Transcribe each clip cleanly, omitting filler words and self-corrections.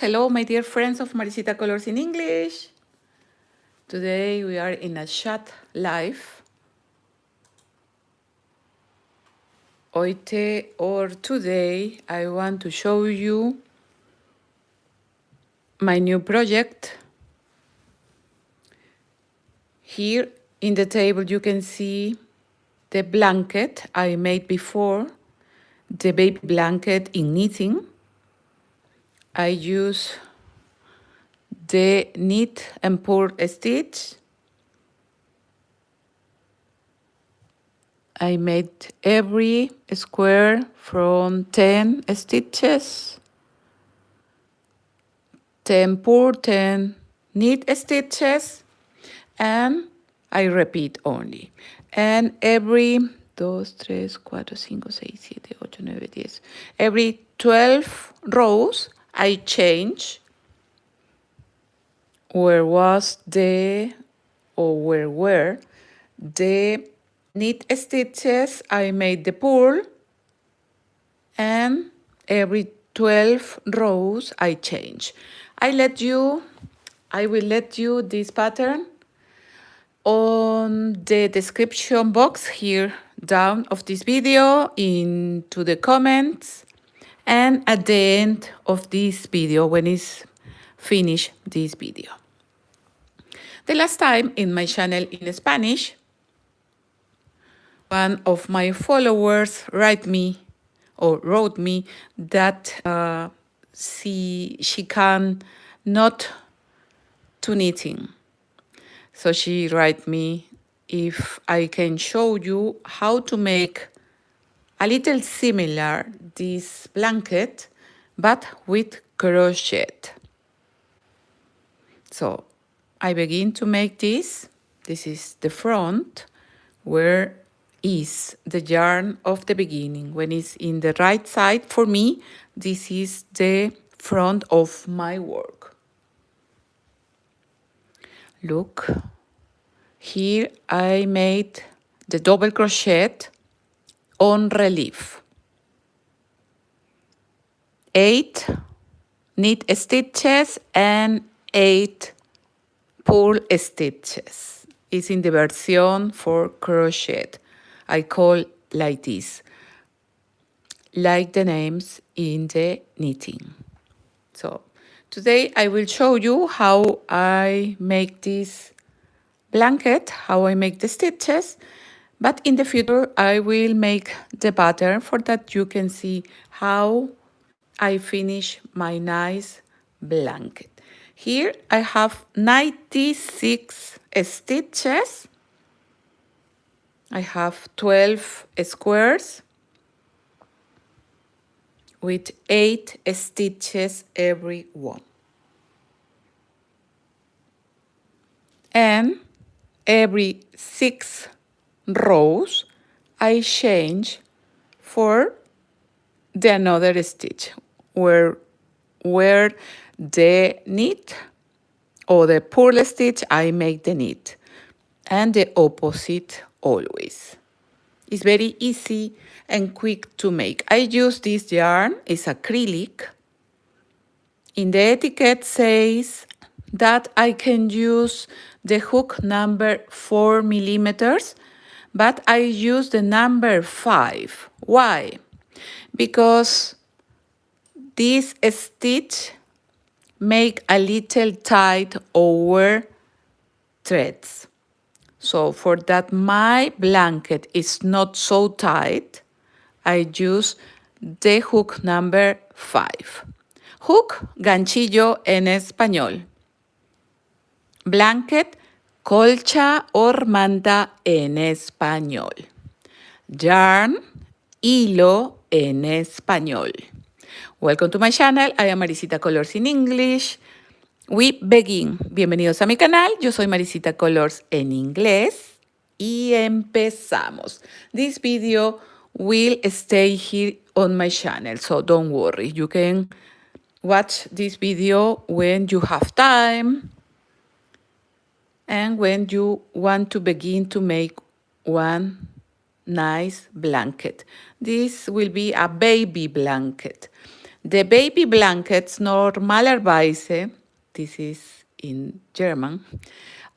Hello, my dear friends of Maricita Colors in English. Today we are in a chat live. Today I want to show you my new project. Here in the table you can see the blanket I made before, the baby blanket in knitting. I use the knit and pull stitch. I made every square from 10 stitches, 10 pull, 10 knit stitches, and I repeat only. And every 2, 3, 4, 5, 6, 7, 8, 9, 10. Every 12 rows, I change where were the knit stitches. I made the purl, and every 12 rows I change. I will let you this pattern on the description box here down of this video, into the comments, and at the end of this video when it's finished this video. The last time in my channel in Spanish, one of my followers wrote me that she can not to knitting. So she wrote me if I can show you how to make a little similar this blanket, but with crochet. So I begin to make this. This is the front, where is the yarn of the beginning. When it's in the right side, for me, this is the front of my work. Look, here I made the double crochet on relief. 8 knit stitches and 8 pull stitches. It's in the version for crochet. I call like this, like the names in the knitting. So today I will show you how I make this blanket, how I make the stitches, but in the future I will make the pattern for that you can see how I finish my nice blanket. Here I have 96 stitches. I have 12 squares with 8 stitches every one. And every 6 rows I change for the another stitch where the knit or the purl stitch I make the knit, and the opposite always. It's very easy and quick to make. I use this yarn, it's acrylic. In the etiquette says that I can use the hook number 4 millimeters, but I use the number 5. Why? Because this stitch make a little tight over threads. So for that my blanket is not so tight, I use the hook number 5. Hook, ganchillo en español. Blanket, colcha o manta en español. Yarn, hilo en español. Welcome to my channel. I am Maricita Colors in English. We begin. Bienvenidos a mi canal. Yo soy Maricita Colors en inglés. Y empezamos. This video will stay here on my channel, so don't worry. You can watch this video when you have time and when you want to begin to make one nice blanket. This will be a baby blanket. The baby blankets normalerweise, this is in German,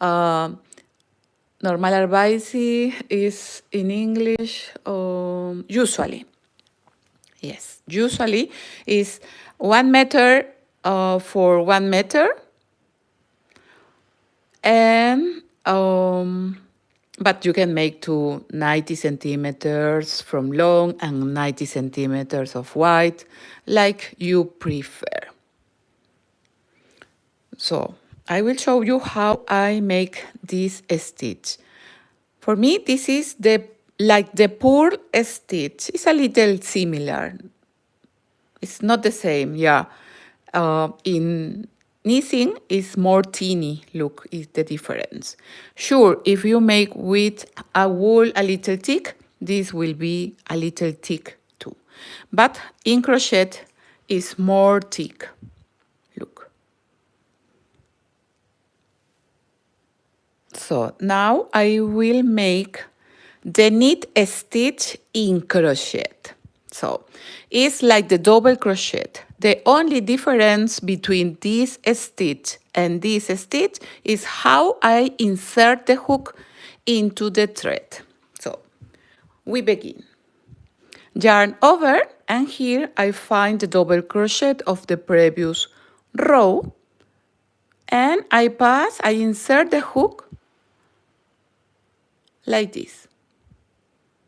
uh, normalerweise is in English usually. Yes, usually is 1 meter for 1 meter, and but you can make to 90 centimeters from long and 90 centimeters of wide, like you prefer. So I will show you how I make this stitch. For me, this is like the purl stitch. It's a little similar. It's not the same, yeah. In knitting, it's more teeny. Look, is the difference. Sure, if you make with a wool a little thick, this will be a little thick too. But in crochet, is more thick. Look. So now I will make the knit stitch in crochet. So it's like the double crochet. The only difference between this stitch and this stitch is how I insert the hook into the thread. So we begin. Yarn over, and here I find the double crochet of the previous row, and I insert the hook like this.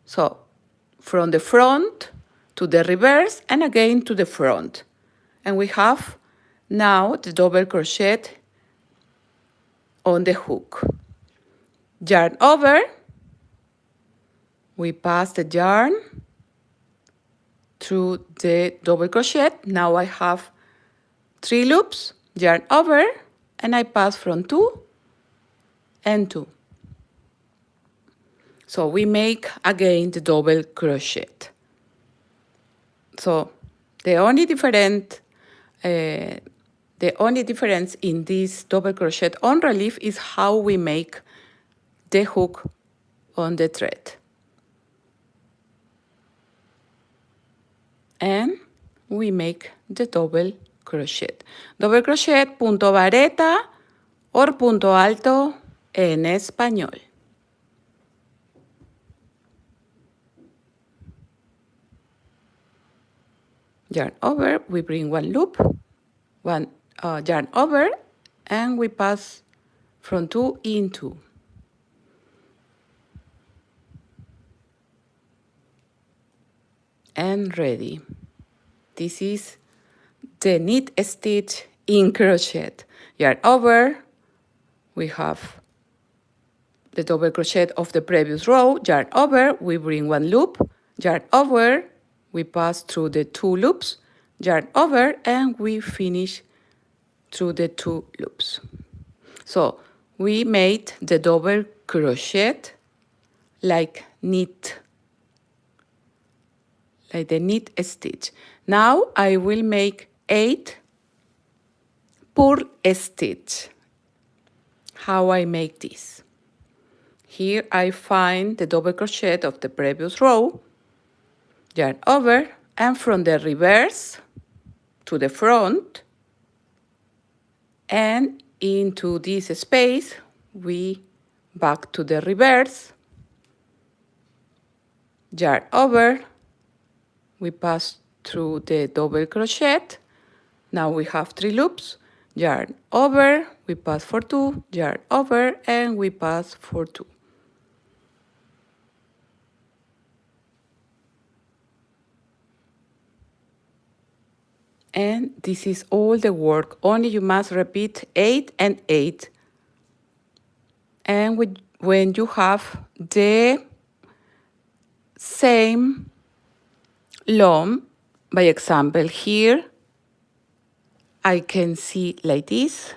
So from the front to the reverse and again to the front. And we have now the double crochet on the hook. Yarn over, we pass the yarn through the double crochet. Now I have 3 loops, yarn over, and I pass from 2 and 2. So we make again the double crochet. So the only difference in this double crochet on relief is how we make the hook on the thread. And we make the double crochet. Double crochet, punto vareta or punto alto en español. Yarn over, we bring 1 loop, yarn over, and we pass from 2 in 2. And ready. This is the knit stitch in crochet. Yarn over, we have the double crochet of the previous row, yarn over, we bring 1 loop, yarn over, we pass through the 2 loops, yarn over, and we finish through the 2 loops. So we made the double crochet like knit, like the knit stitch. Now I will make 8 purl stitch. How I make this? Here I find the double crochet of the previous row, yarn over, and from the reverse to the front, and into this space, we back to the reverse, yarn over, we pass through the double crochet. Now we have 3 loops, yarn over, we pass for 2, yarn over, and we pass for 2. And this is all the work, only you must repeat 8 and 8. And when you have the same loom, by example here, I can see like this,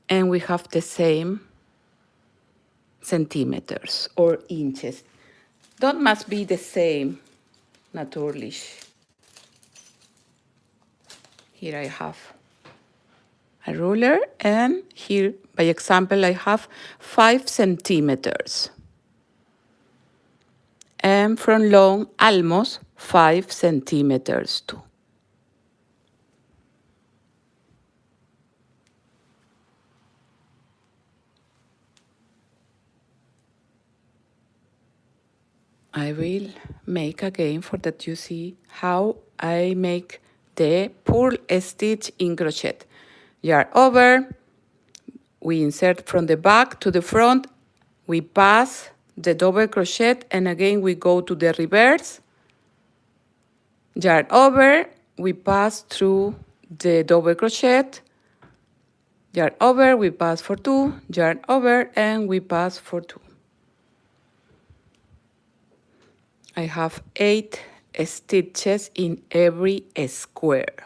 and we have the same centimeters or inches. That must be the same, naturally. Here I have a ruler, and here, by example, I have 5 centimeters. and from long almost 5 centimeters too. I will make again for that you see how I make the purl stitch in crochet. Yarn over, we insert from the back to the front, we pass the double crochet, and again we go to the reverse. Yarn over, we pass through the double crochet, yarn over, we pass for 2, yarn over, and we pass for 2. I have 8 stitches in every square.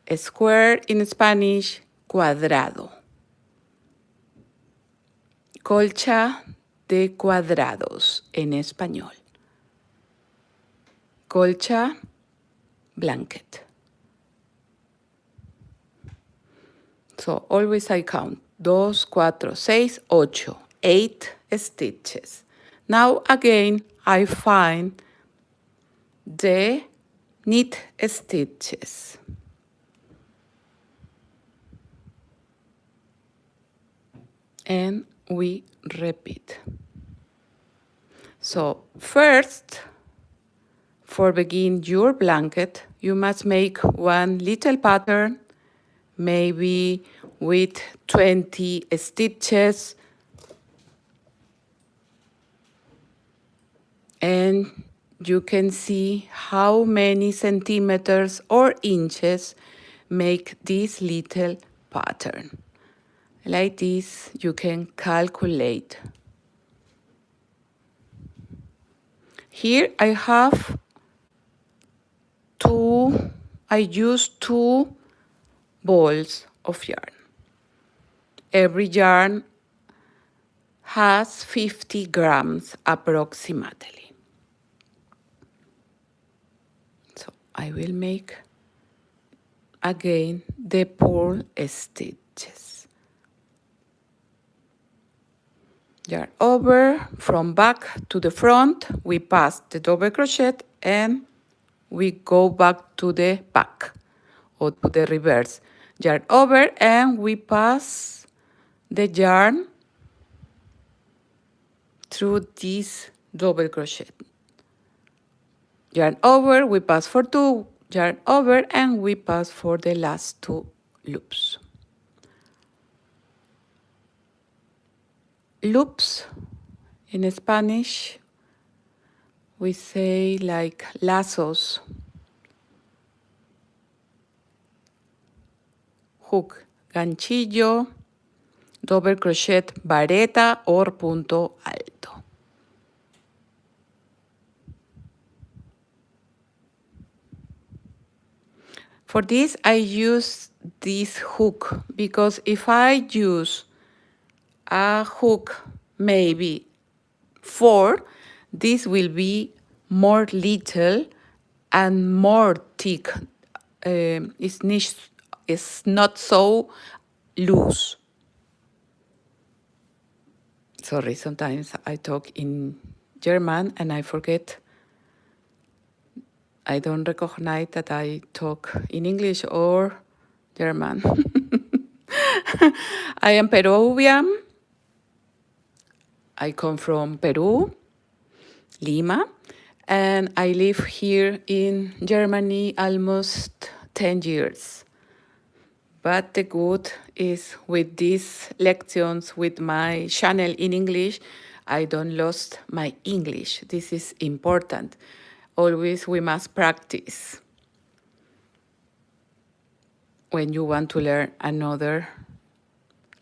A square in Spanish, cuadrado. Colcha de cuadrados en español. Colcha, blanket. So always I count 2, 4, 6, 8, 8 stitches. Now again I find the knit stitches. And we repeat. So first, for begin your blanket, you must make one little pattern, maybe with 20 stitches, and you can see how many centimeters or inches make this little pattern. Like this, you can calculate. Here I have I use 2 balls of yarn. Every yarn has 50 grams approximately. So I will make again the purl stitches. Yarn over, from back to the front, we pass the double crochet and we go back to the back or to the reverse. Yarn over and we pass the yarn through this double crochet. Yarn over, we pass for 2, yarn over, and we pass for the last 2 loops. Loops, in Spanish, we say like lazos, hook, ganchillo, double crochet, vareta, or punto alto. For this, I use this hook because if I use a hook maybe 4, this will be more little and more thick. It's not so loose. Sorry, sometimes I talk in German and I forget. I don't recognize that I talk in English or German. I am Peruvian. I come from Peru, Lima, and I live here in Germany almost 10 years. But the good is with these lections, with my channel in English, I don't lost my English. This is important. Always we must practice when you want to learn another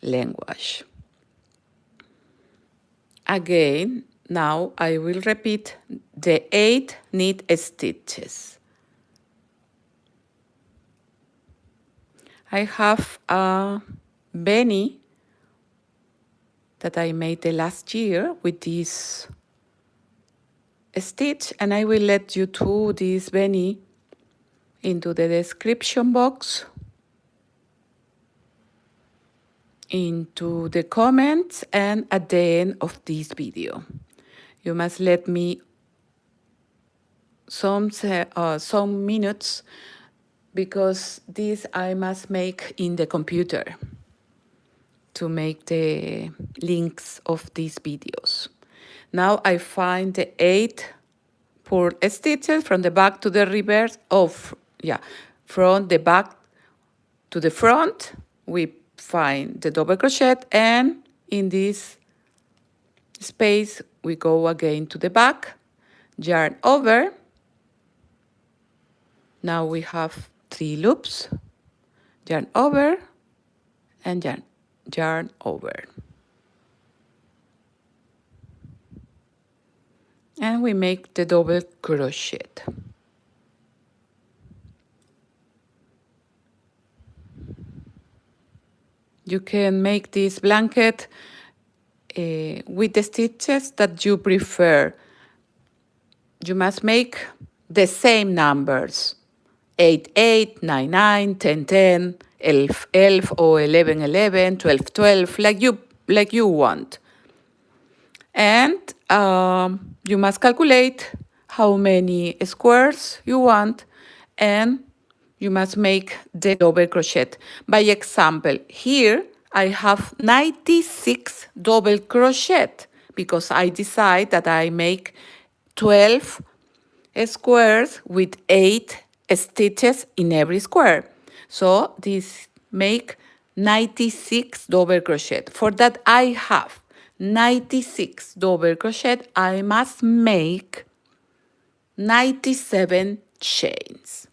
language. Again, now I will repeat the 8 knit stitches. I have a beanie that I made the last year with this stitch, and I will let you do this beanie into the description box, into the comments, and at the end of this video. You must let me some minutes because this I must make in the computer to make the links of these videos. Now I find the 8 purl stitches from the back to the reverse from the back to the front. We find the double crochet, and in this space we go again to the back, yarn over. Now we have 3 loops, yarn over and yarn over. And we make the double crochet. You can make this blanket with the stitches that you prefer. You must make the same numbers: 8, 8, 9, 9, 10, 10, 11, 11, or 11, 11, 12, 12, like you want. And you must calculate how many squares you want, and you must make the double crochet. By example, here I have 96 double crochet because I decide that I make 12 squares with 8 stitches in every square. So this make 96 double crochet. For that I have 96 double crochet, I must make 97 chains.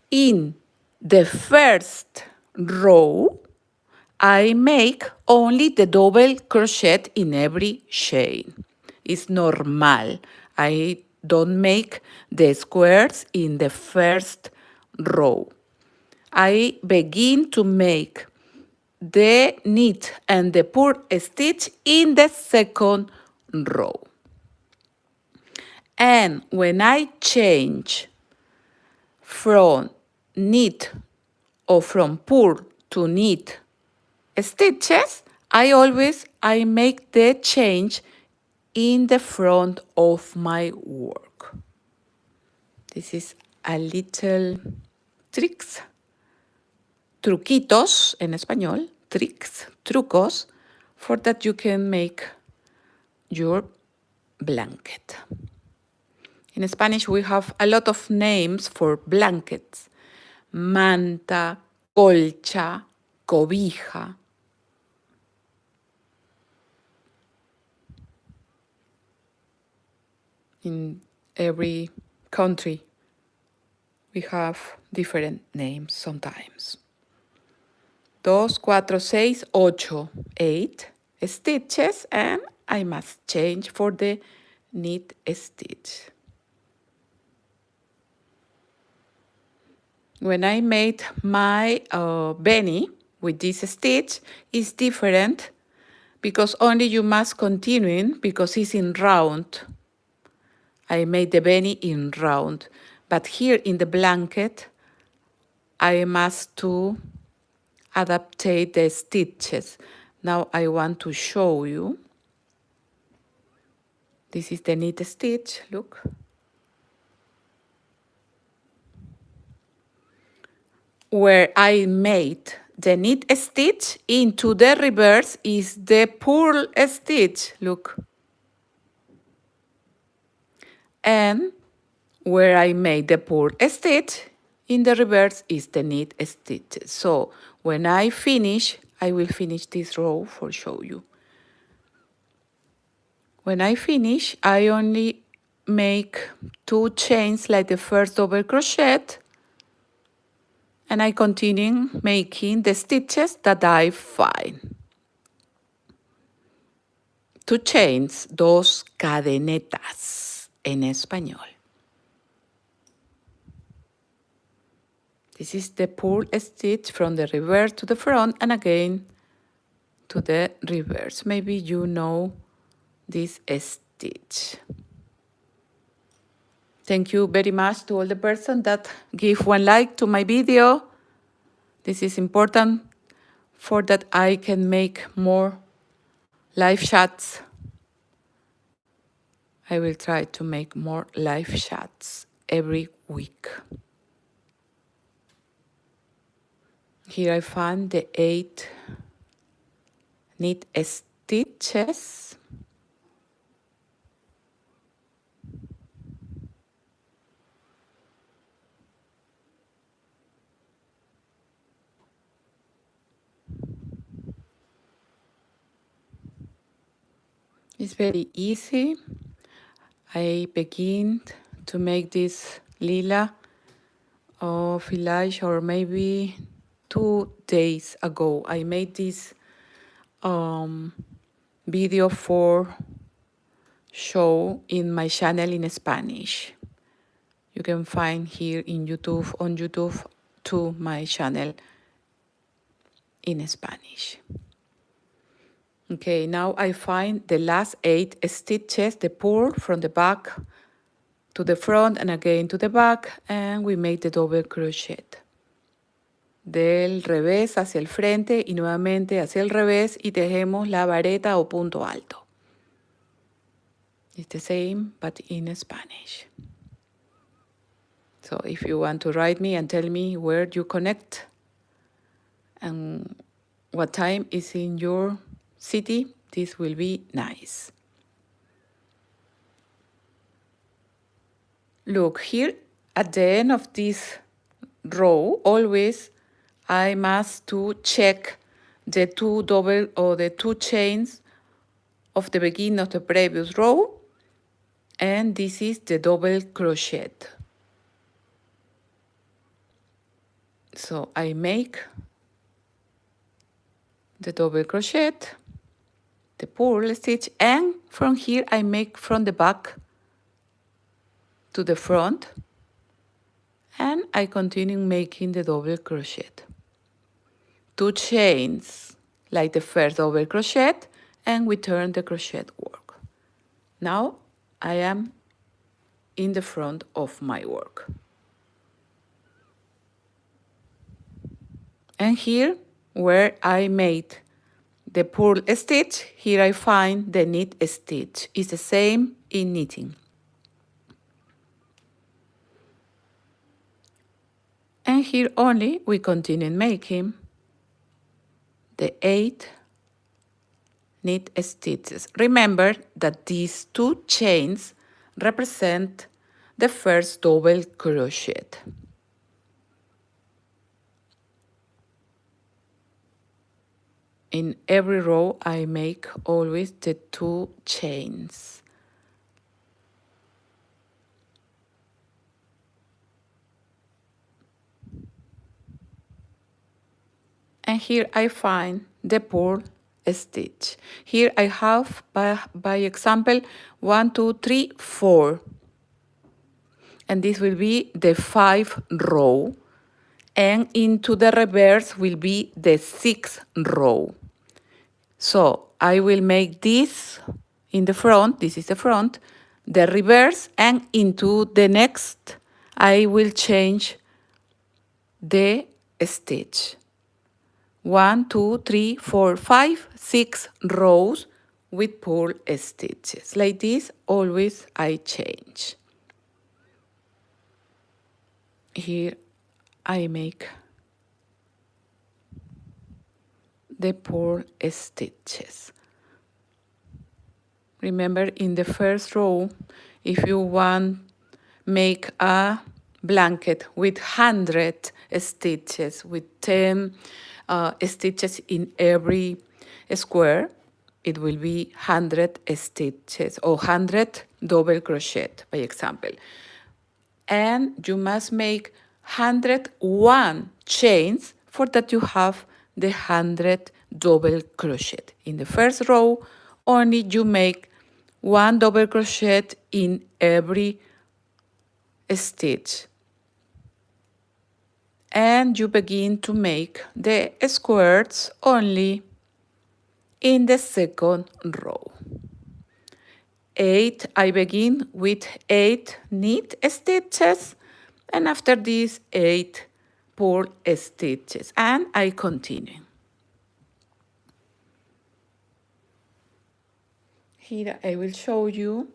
In the first row, I make only the double crochet in every chain. It's normal. I don't make the squares in the first row. I begin to make the knit and the purl stitch in the second row. And when I change from knit or from purl to knit stitches, I make the change in the front of my work. This is a little tricks, truquitos en español, tricks, trucos, for that you can make your blanket. In Spanish, we have a lot of names for blankets: manta, colcha, cobija. In every country, we have different names sometimes. 2, 4, 6, 8, 8 stitches, and I must change for the knit stitch. When I made my beanie with this stitch, it's different because only you must continue because it's in round. I made the beanie in round, but here in the blanket, I must to adaptate the stitches. Now I want to show you. This is the knit stitch, look. Where I made the knit stitch into the reverse is the purl stitch, look. And where I made the purl stitch in the reverse is the knit stitch. So when I finish, I will finish this row for show you. When I finish, I only make 2 chains like the first double crochet, and I continue making the stitches that I find. 2 chains, 2 cadenetas en español. This is the purl stitch from the reverse to the front and again to the reverse. Maybe you know this stitch. Thank you very much to all the person that give 1 like to my video. This is important for that I can make more live chats. I will try to make more live chats every week. Here I found the 8 knit stitches. It's very easy. I begin to make this lila filage, or maybe 2 days ago. I made this video for show in my channel in Spanish. You can find here in YouTube, on YouTube, to my channel in Spanish. Okay, now I find the last 8 stitches, the purl from the back to the front and again to the back, and we make the double crochet. Del revés hacia el frente y nuevamente hacia el revés y tejemos la vareta o punto alto. It's the same, but in Spanish. So if you want to write me and tell me where you connect and what time is in your city, this will be nice. Look, here at the end of this row, always I must to check the 2 double or the 2 chains of the beginning of the previous row, and this is the double crochet. So I make the double crochet, the purl stitch, and from here I make from the back to the front, and I continue making the double crochet. 2 chains like the first double crochet, and we turn the crochet work. Now I am in the front of my work. And here where I made the purl stitch, here I find the knit stitch. It's the same in knitting. And here only we continue making the 8 knit stitches. Remember that these 2 chains represent the first double crochet. In every row I make always the 2 chains. And here I find the purl stitch. Here I have, by example, 1, 2, 3, 4. And this will be the 5th row. And into the reverse will be the 6th row. So I will make this in the front, this is the front, the reverse, and into the next I will change the stitch. 1, 2, 3, 4, 5, 6 rows with purl stitches. Like this, always I change. Here I make the purl stitches. Remember, in the first row, if you want make a blanket with 100 stitches, with 10 stitches in every square, it will be 100 stitches or 100 double crochet, by example. And you must make 101 chains for that you have the 100 double crochet. In the first row, only you make 1 double crochet in every stitch. And you begin to make the squares only in the second row. 8, I begin with 8 knit stitches, and after this 8 purl stitches, and I continue. Here I will show you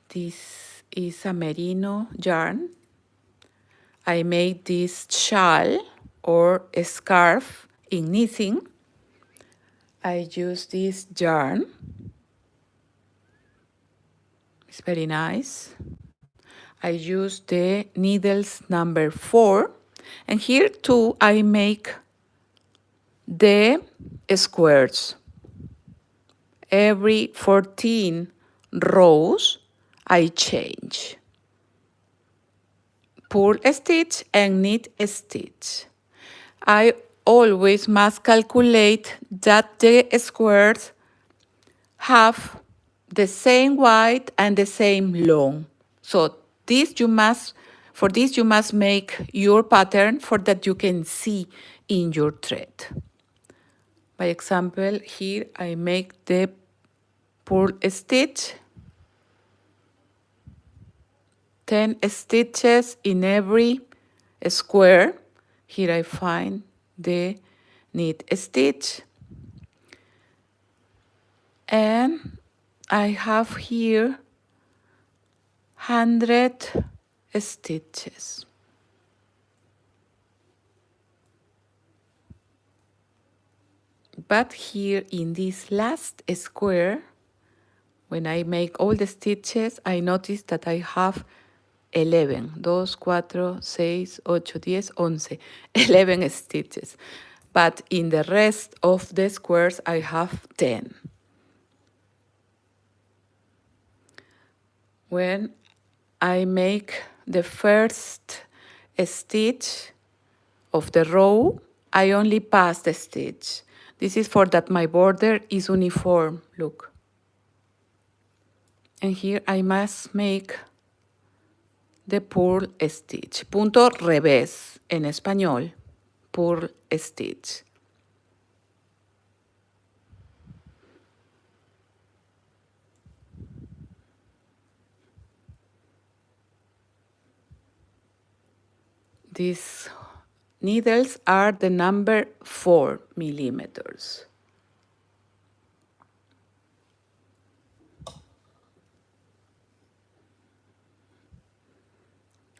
this is a merino yarn. I made this shawl or a scarf in knitting. I use this yarn. It's very nice. I use the needles number 4. And here too, I make the squares. Every 14 rows, I change. Purl stitch and knit stitch. I always must calculate that the squares have the same wide and the same long. So for this you must make your pattern for that you can see in your thread. By example, here I make the purl stitch, 10 stitches in every square. Here I find the knit stitch, and I have here 100 stitches. But here in this last square, when I make all the stitches, I notice that I have 11, 2, 4, 6, 8, 10, 11, 11 stitches. But in the rest of the squares, I have 10. When I make the first stitch of the row, I only pass the stitch. This is for that my border is uniform, look. And here I must make the purl stitch. Punto revés en español, purl stitch. These needles are the number 4 millimeters.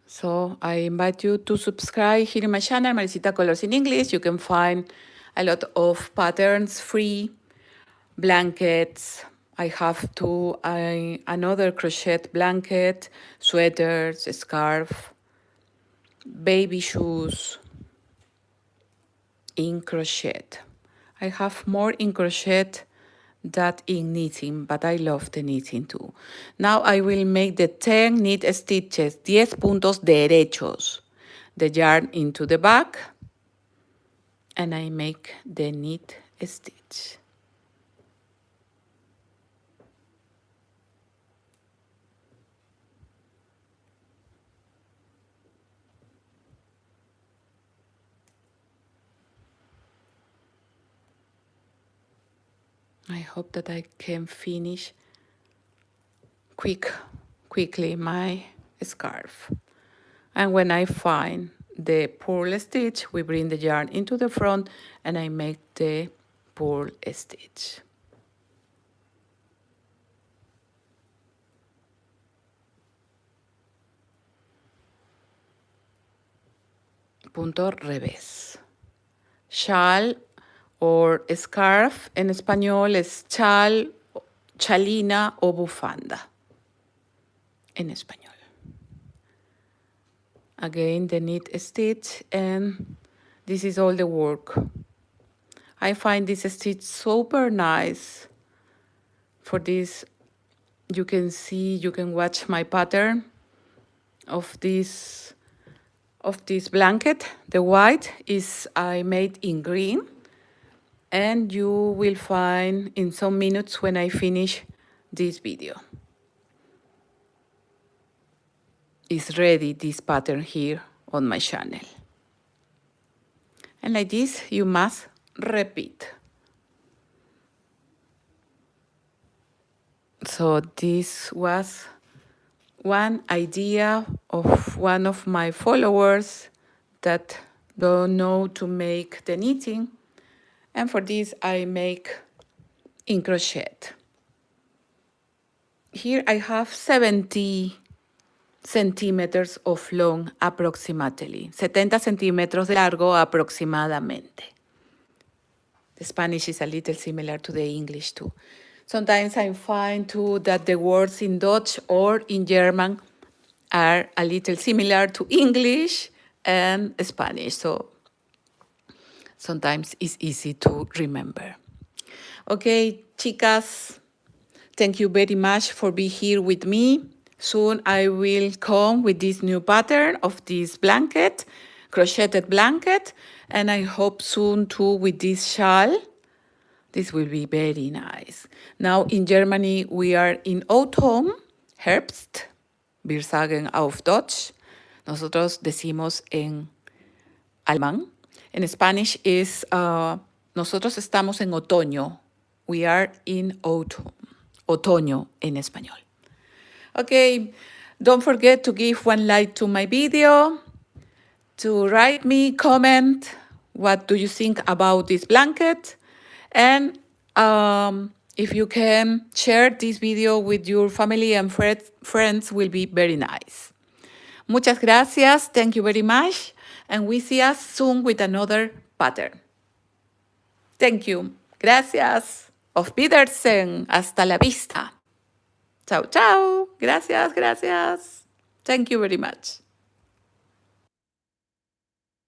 So I invite you to subscribe here in my channel, Maricita Colors in English. You can find a lot of patterns, free blankets. I have another crochet blanket, sweaters, scarf, baby shoes in crochet. I have more in crochet than in knitting, but I love the knitting too. Now I will make the 10 knit stitches, 10 puntos derechos, the yarn into the back, and I make the knit stitch. I hope that I can finish quickly my scarf. And when I find the purl stitch, we bring the yarn into the front and I make the purl stitch. Punto revés. Shawl or scarf en español es chal, chalina o bufanda en español. Again, the knit stitch, and this is all the work. I find this stitch super nice. For this, you can watch my pattern of this blanket. The white is I made in green. And you will find in some minutes when I finish this video. It's ready, this pattern here on my channel. And like this, you must repeat. So this was one idea of one of my followers that don't know to make the knitting. And for this, I make in crochet. Here I have 70 centimeters of long approximately. 70 centímetros de largo aproximadamente. The Spanish is a little similar to the English too. Sometimes I find too that the words in Dutch or in German are a little similar to English and Spanish, so sometimes it's easy to remember. Okay, chicas, thank you very much for being here with me. Soon I will come with this new pattern of this blanket, crocheted blanket, and I hope soon too with this shawl. This will be very nice. Now in Germany we are in autumn, Herbst. Wir sagen auf Deutsch. Nosotros decimos en alemán. En Spanish is nosotros estamos en otoño. We are in autumn. Otoño en español. Okay, don't forget to give one like to my video, to write me, comment, what do you think about this blanket, and if you can share this video with your family and friends will be very nice. Muchas gracias, thank you very much, and we see us soon with another pattern. Thank you, gracias. Auf Wiedersehen, hasta la vista. Chao, chao. Gracias, gracias. Thank you very much.